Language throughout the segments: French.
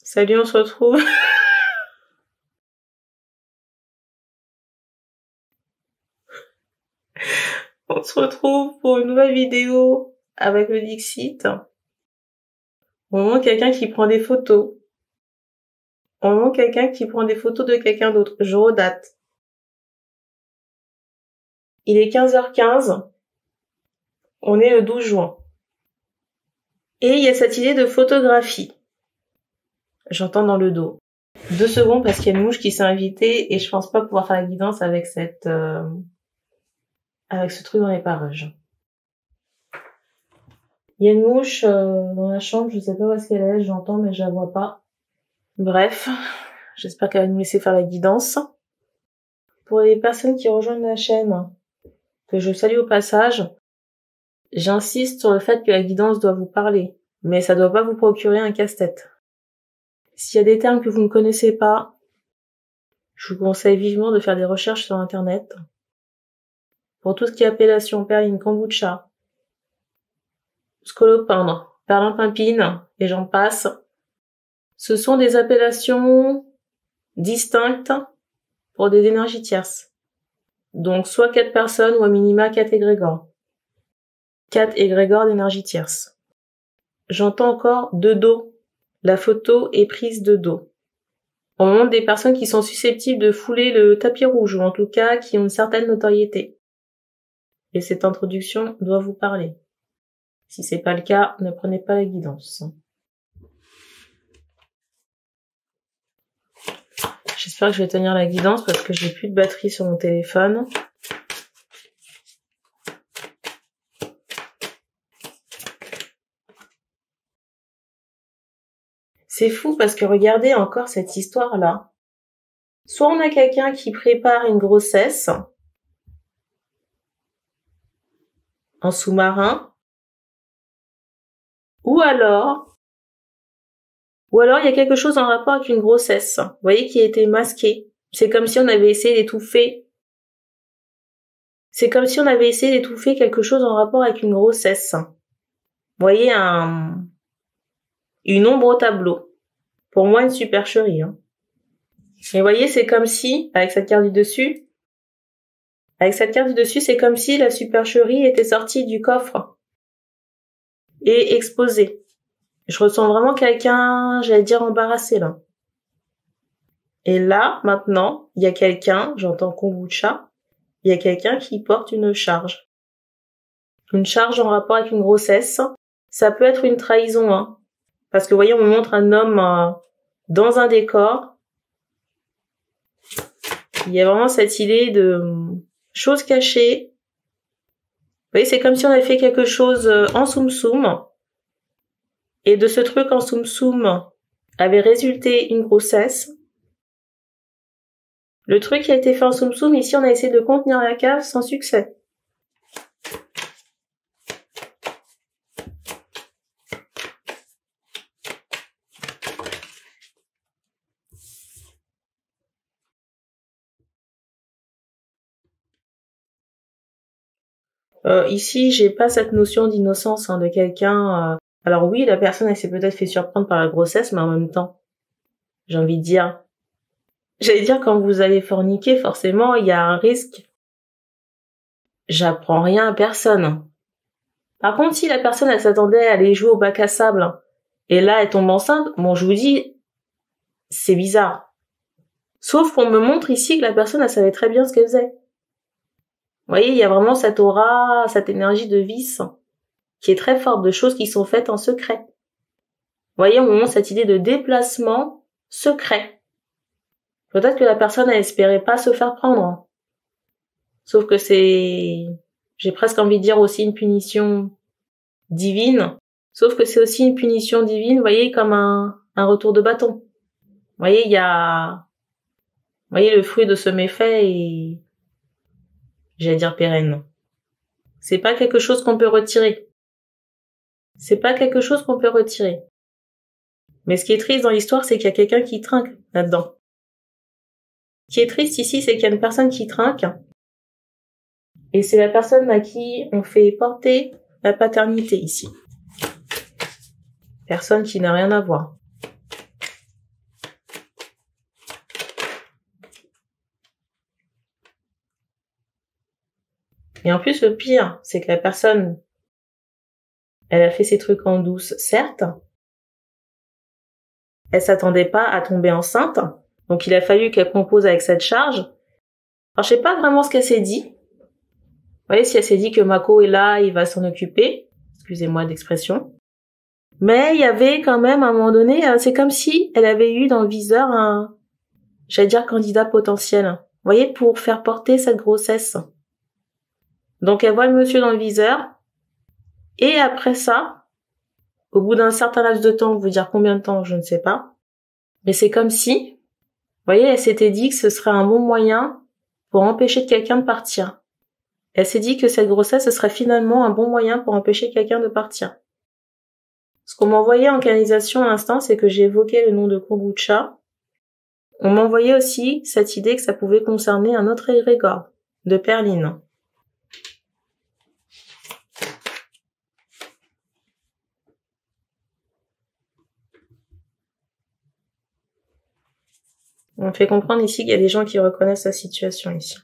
Salut, on se retrouve. On se retrouve pour une nouvelle vidéo avec le Dixit. On montre quelqu'un qui prend des photos. On montre quelqu'un qui prend des photos de quelqu'un d'autre. Je redate. Il est 15h15. On est le 12 juin. Et il y a cette idée de photographie. J'entends dans le dos. 2 secondes parce qu'il y a une mouche qui s'est invitée et je pense pas pouvoir faire la guidance avec avec ce truc dans les parages. Il y a une mouche dans la chambre, je sais pas où est-ce qu'elle est, j'entends mais je la vois pas. Bref, j'espère qu'elle va nous laisser faire la guidance. Pour les personnes qui rejoignent la chaîne, que je salue au passage, j'insiste sur le fait que la guidance doit vous parler, mais ça doit pas vous procurer un casse-tête. S'il y a des termes que vous ne connaissez pas, je vous conseille vivement de faire des recherches sur internet. Pour tout ce qui est appellation perline, kombucha, scolopendre, perlimpinpine, et j'en passe, ce sont des appellations distinctes pour des énergies tierces. Donc soit 4 personnes ou à minima 4 égrégores. 4 égrégores d'énergie tierce. J'entends encore de dos. La photo est prise de dos. On montre des personnes qui sont susceptibles de fouler le tapis rouge, ou en tout cas qui ont une certaine notoriété. Et cette introduction doit vous parler. Si c'est pas le cas, ne prenez pas la guidance. J'espère que je vais tenir la guidance parce que j'ai plus de batterie sur mon téléphone. C'est fou parce que regardez encore cette histoire-là. Soit on a quelqu'un qui prépare une grossesse en sous-marin, ou alors il y a quelque chose en rapport avec une grossesse, vous voyez, qui a été masquée. C'est comme si on avait essayé d'étouffer. C'est comme si on avait essayé d'étouffer quelque chose en rapport avec une grossesse. Vous voyez, une ombre au tableau. Pour moi, une supercherie. Et vous voyez, c'est comme si, avec cette carte du dessus, c'est comme si la supercherie était sortie du coffre et exposée. Je ressens vraiment quelqu'un, j'allais dire embarrassé là. Et là, maintenant, il y a quelqu'un, j'entends kombucha, il y a quelqu'un qui porte une charge. Une charge en rapport avec une grossesse. Ça peut être une trahison, Parce que vous voyez, on me montre un homme dans un décor. Il y a vraiment cette idée de choses cachées. Vous voyez, c'est comme si on avait fait quelque chose en soum-soum. Et de ce truc en soum-soum avait résulté une grossesse. Le truc qui a été fait en soum-soum, ici, on a essayé de contenir la cave sans succès. Ici, j'ai pas cette notion d'innocence de quelqu'un. Alors oui, la personne, elle s'est peut-être fait surprendre par la grossesse, mais en même temps, j'ai envie de dire, j'allais dire quand vous allez forniquer, forcément, il y a un risque. J'apprends rien à personne. Par contre, si la personne, elle s'attendait à aller jouer au bac à sable, et là, elle tombe enceinte, bon, je vous dis, c'est bizarre. Sauf qu'on me montre ici que la personne, elle savait très bien ce qu'elle faisait. Vous voyez, il y a vraiment cette aura, cette énergie de vice qui est très forte, de choses qui sont faites en secret. Vous voyez, on me montre cette idée de déplacement secret. Peut-être que la personne, elle espérait pas se faire prendre. Sauf que j'ai presque envie de dire aussi une punition divine. Sauf que c'est aussi une punition divine, vous voyez, comme un retour de bâton. Vous voyez, vous voyez, le fruit de ce méfait est, j'allais dire pérenne. C'est pas quelque chose qu'on peut retirer. C'est pas quelque chose qu'on peut retirer. Mais ce qui est triste dans l'histoire, c'est qu'il y a quelqu'un qui trinque là-dedans. Ce qui est triste ici, c'est qu'il y a une personne qui trinque. Et c'est la personne à qui on fait porter la paternité ici. Personne qui n'a rien à voir. Et en plus, le pire, c'est que la personne, elle a fait ses trucs en douce, certes. Elle s'attendait pas à tomber enceinte. Donc, il a fallu qu'elle compose avec cette charge. Alors, je sais pas vraiment ce qu'elle s'est dit. Vous voyez, si elle s'est dit que Mako est là, il va s'en occuper. Excusez-moi d'expression. Mais il y avait quand même, à un moment donné, c'est comme si elle avait eu dans le viseur un, j'allais dire, candidat potentiel. Vous voyez, pour faire porter cette grossesse. Donc, elle voit le monsieur dans le viseur. Et après ça, au bout d'un certain laps de temps, vous dire combien de temps, je ne sais pas. Mais c'est comme si, vous voyez, elle s'était dit que ce serait un bon moyen pour empêcher quelqu'un de partir. Elle s'est dit que cette grossesse, ce serait finalement un bon moyen pour empêcher quelqu'un de partir. Ce qu'on m'envoyait en canalisation à l'instant, c'est que j'ai évoqué le nom de kombucha. On m'envoyait aussi cette idée que ça pouvait concerner un autre égrégore, de Perline. On fait comprendre ici qu'il y a des gens qui reconnaissent la situation ici.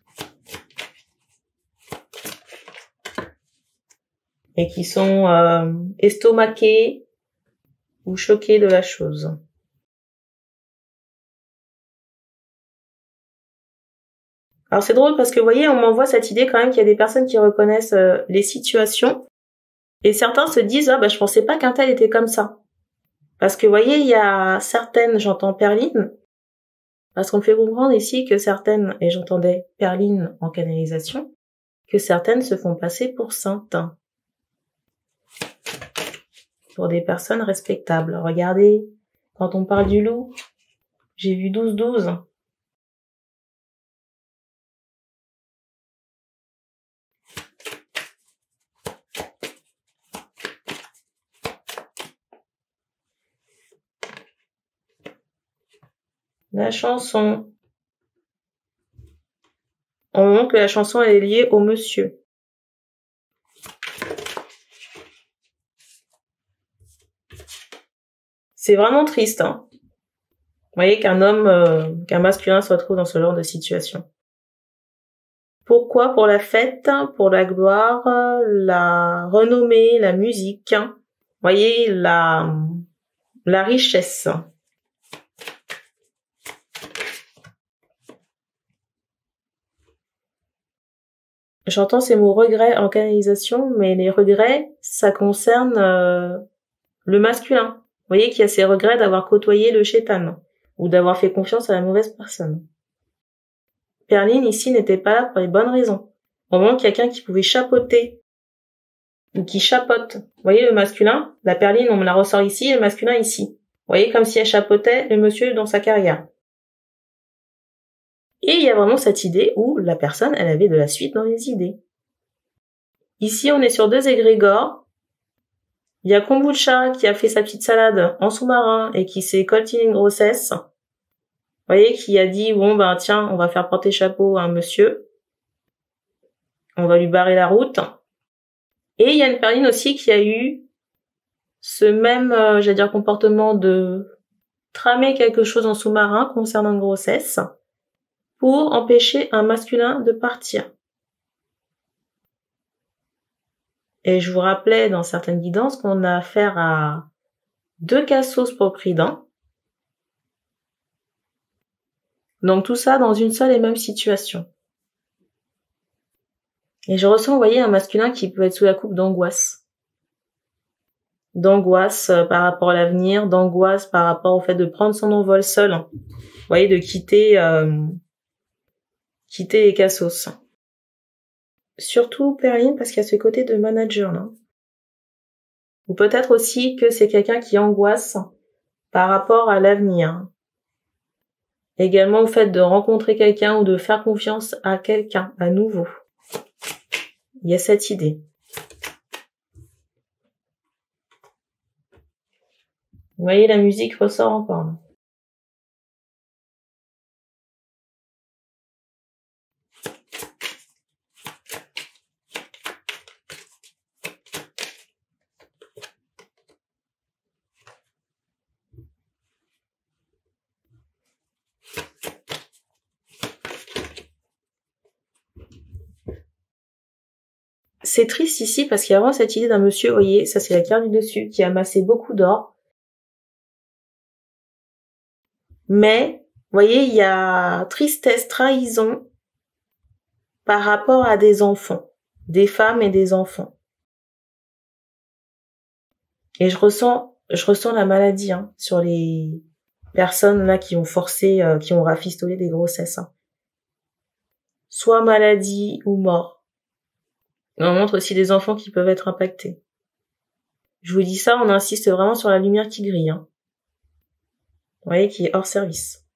Et qui sont estomaqués ou choqués de la chose. Alors c'est drôle parce que vous voyez, on m'envoie cette idée quand même qu'il y a des personnes qui reconnaissent les situations et certains se disent ah bah je pensais pas qu'un tel était comme ça. Parce que vous voyez, il y a certaines, j'entends Perline, parce qu'on me fait comprendre ici que certaines, et j'entendais Perline en canalisation, que certaines se font passer pour saintes. Pour des personnes respectables. Regardez, quand on parle du loup, j'ai vu 12-12. La chanson. On montre que la chanson elle est liée au monsieur. C'est vraiment triste, hein. Vous voyez qu'un homme, qu'un masculin se retrouve dans ce genre de situation. Pourquoi? Pour la fête, pour la gloire, la renommée, la musique. Vous voyez, la richesse. J'entends ces mots regrets en canalisation, mais les regrets, ça concerne le masculin. Vous voyez qu'il y a ces regrets d'avoir côtoyé le shaitan ou d'avoir fait confiance à la mauvaise personne. Perline ici n'était pas là pour les bonnes raisons. Au moment quelqu'un qui pouvait chapeauter ou qui chapeaute. Vous voyez le masculin, la Perline on me la ressort ici, le masculin ici. Vous voyez comme si elle chapeautait le monsieur dans sa carrière. Et il y a vraiment cette idée où la personne, elle avait de la suite dans les idées. Ici, on est sur deux égrégores. Il y a Kombucha qui a fait sa petite salade en sous-marin et qui s'est coltiné une grossesse. Vous voyez, qui a dit, bon, ben, tiens, on va faire porter chapeau à un monsieur. On va lui barrer la route. Et il y a une Perline aussi qui a eu ce même, j'allais dire, comportement de tramer quelque chose en sous-marin concernant une grossesse pour empêcher un masculin de partir. Et je vous rappelais dans certaines guidances qu'on a affaire à 2 cassos pour prix d'un. Donc tout ça dans une seule et même situation. Et je ressens, vous voyez, un masculin qui peut être sous la coupe d'angoisse. D'angoisse par rapport à l'avenir, d'angoisse par rapport au fait de prendre son envol seul. Vous voyez, de quitter les cassos. Surtout Perline parce qu'il y a ce côté de manager là. Ou peut-être aussi que c'est quelqu'un qui angoisse par rapport à l'avenir. Également au fait de rencontrer quelqu'un ou de faire confiance à quelqu'un à nouveau. Il y a cette idée. Vous voyez, la musique ressort encore. c'est triste ici parce qu'il y a vraiment cette idée d'un monsieur, vous voyez, ça c'est la carte du dessus, qui a amassé beaucoup d'or. Mais, vous voyez, il y a tristesse, trahison par rapport à des enfants, des femmes et des enfants. Et je ressens la maladie sur les personnes là qui ont forcé, qui ont rafistolé des grossesses. Soit maladie ou mort. On montre aussi des enfants qui peuvent être impactés. Je vous dis ça, on insiste vraiment sur la lumière qui grille. Vous voyez, qui est hors service.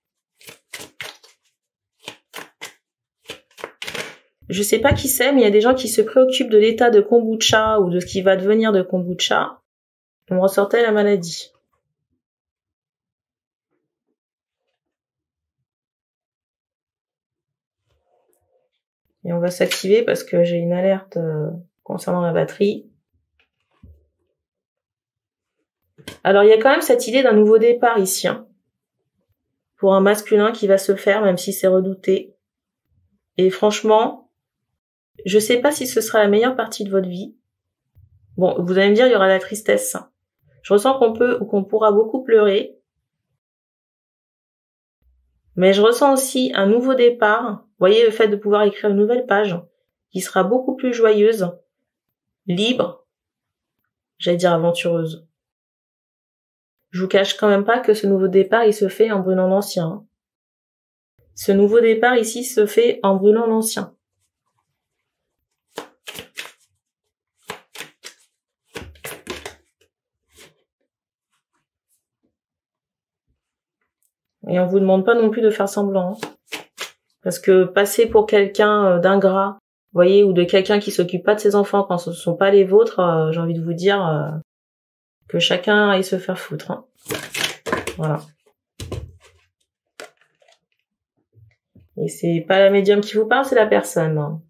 Je sais pas qui c'est, mais il y a des gens qui se préoccupent de l'état de kombucha ou de ce qui va devenir de kombucha. On ressortait la maladie. Et on va s'activer parce que j'ai une alerte concernant la batterie. Alors, il y a quand même cette idée d'un nouveau départ ici. Pour un masculin qui va se faire, même si c'est redouté. Et franchement, je sais pas si ce sera la meilleure partie de votre vie. Bon, vous allez me dire, il y aura la tristesse. Je ressens qu'on pourra beaucoup pleurer. Mais je ressens aussi un nouveau départ. Vous voyez, le fait de pouvoir écrire une nouvelle page qui sera beaucoup plus joyeuse, libre, j'allais dire aventureuse. Je vous cache quand même pas que ce nouveau départ, il se fait en brûlant l'ancien. Ce nouveau départ ici se fait en brûlant l'ancien. Et on vous demande pas non plus de faire semblant. Parce que passer pour quelqu'un d'ingrat, vous voyez, ou de quelqu'un qui s'occupe pas de ses enfants quand ce ne sont pas les vôtres, j'ai envie de vous dire que chacun aille se faire foutre. Voilà. Et c'est pas la médium qui vous parle, c'est la personne.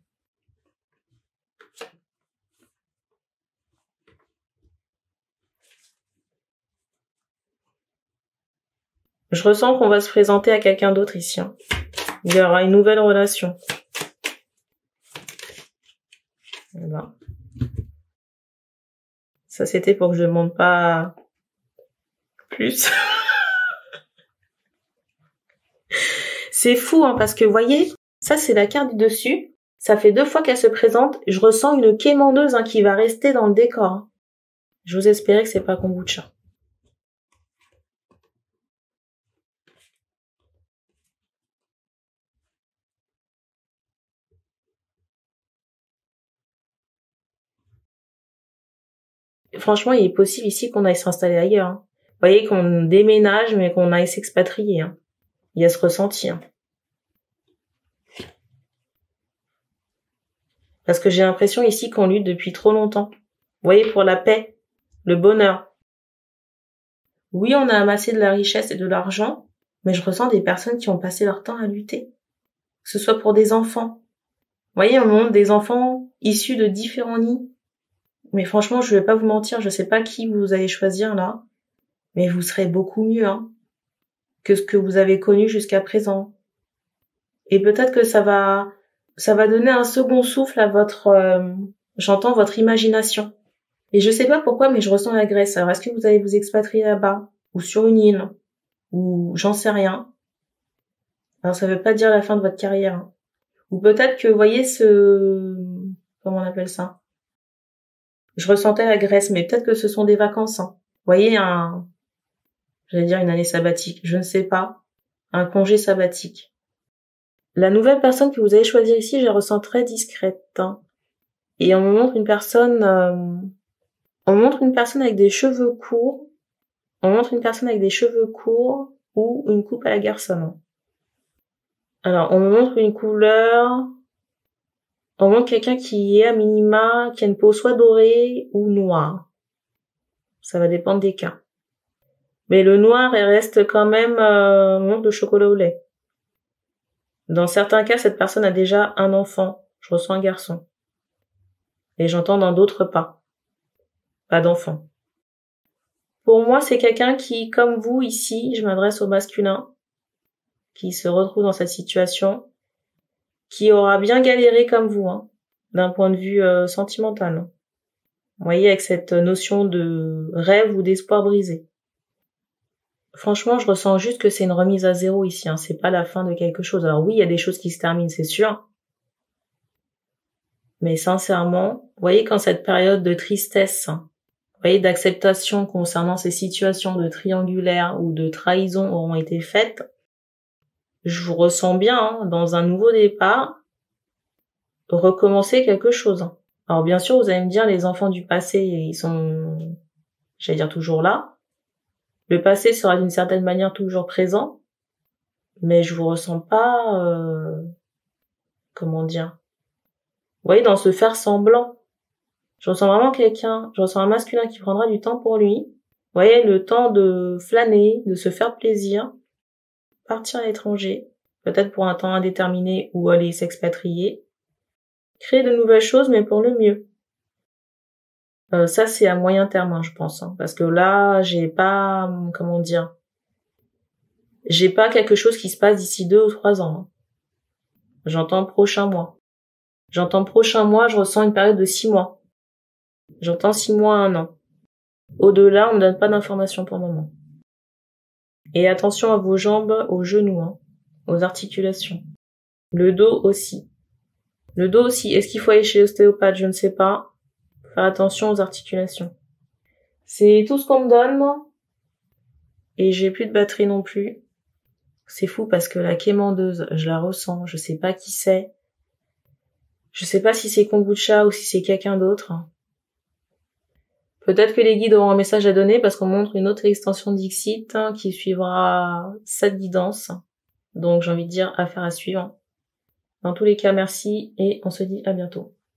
Je ressens qu'on va se présenter à quelqu'un d'autre ici. Il y aura une nouvelle relation. Voilà. Ça, c'était pour que je ne demande pas plus. C'est fou, parce que, vous voyez, ça, c'est la carte du dessus. Ça fait 2 fois qu'elle se présente. Je ressens une quémandeuse qui va rester dans le décor. J'ose espérer que c'est pas kombucha. Franchement, il est possible ici qu'on aille s'installer ailleurs. Vous voyez qu'on déménage, mais qu'on aille s'expatrier. Il y a ce ressenti. Parce que j'ai l'impression ici qu'on lutte depuis trop longtemps. Vous voyez, pour la paix, le bonheur. Oui, on a amassé de la richesse et de l'argent, mais je ressens des personnes qui ont passé leur temps à lutter. Que ce soit pour des enfants. Vous voyez, on montre des enfants issus de différents nids. Mais franchement, je vais pas vous mentir, je sais pas qui vous allez choisir là, mais vous serez beaucoup mieux que ce que vous avez connu jusqu'à présent. Et peut-être que ça va donner un second souffle à j'entends votre imagination. Et je sais pas pourquoi, mais je ressens la Grèce. Alors, est-ce que vous allez vous expatrier là-bas? Ou sur une île? Ou j'en sais rien. Alors, ça veut pas dire la fin de votre carrière. Ou peut-être que, vous voyez, comment on appelle ça? Je ressentais la Grèce, mais peut-être que ce sont des vacances. Vous voyez, j'allais dire une année sabbatique. Je ne sais pas. Un congé sabbatique. La nouvelle personne que vous allez choisir ici, je la ressens très discrète. Et on me montre une personne, avec des cheveux courts. On montre une personne avec des cheveux courts ou une coupe à la garçonne. Alors, on me montre une couleur. On montre quelqu'un qui est à minima, qui a une peau soit dorée ou noire. Ça va dépendre des cas. Mais le noir, elle reste quand même de chocolat au lait. Dans certains cas, cette personne a déjà un enfant. Je ressens un garçon. Et j'entends dans d'autres pas. Pas d'enfant. Pour moi, c'est quelqu'un qui, comme vous ici, je m'adresse au masculin, qui se retrouve dans cette situation, qui aura bien galéré comme vous. d'un point de vue sentimental. Vous voyez, avec cette notion de rêve ou d'espoir brisé. Franchement, je ressens juste que c'est une remise à zéro ici, hein. C'est pas la fin de quelque chose. Alors oui, il y a des choses qui se terminent, c'est sûr. Mais sincèrement, vous voyez, quand cette période de tristesse, vous voyez, d'acceptation concernant ces situations de triangulaire ou de trahison auront été faites, je vous ressens bien, hein, dans un nouveau départ, recommencer quelque chose. Alors bien sûr, vous allez me dire, les enfants du passé, ils sont, j'allais dire, toujours là. Le passé sera d'une certaine manière toujours présent, mais je vous ressens pas, comment dire, vous voyez, dans ce faire semblant. Je ressens vraiment je ressens un masculin qui prendra du temps pour lui. Vous voyez, le temps de flâner, de se faire plaisir, partir à l'étranger, peut-être pour un temps indéterminé ou aller s'expatrier, créer de nouvelles choses, mais pour le mieux. Ça, c'est à moyen terme, hein, je pense, hein, parce que là, j'ai pas, comment dire, j'ai pas quelque chose qui se passe d'ici 2 ou 3 ans. Hein. J'entends prochain mois. J'entends prochain mois, je ressens une période de 6 mois. J'entends 6 mois à 1 an. Au-delà, on me donne pas d'informations pour le moment. Et attention à vos jambes, aux genoux, hein, aux articulations. Le dos aussi. Le dos aussi. Est-ce qu'il faut aller chez l'ostéopathe? Je ne sais pas. Faire attention aux articulations. C'est tout ce qu'on me donne, moi. Et j'ai plus de batterie non plus. C'est fou parce que la quémandeuse, je la ressens. Je sais pas qui c'est. Je sais pas si c'est Kombucha ou si c'est quelqu'un d'autre. Peut-être que les guides auront un message à donner parce qu'on montre une autre extension d'Ixit qui suivra cette guidance. Donc j'ai envie de dire affaire à suivre. Dans tous les cas, merci et on se dit à bientôt.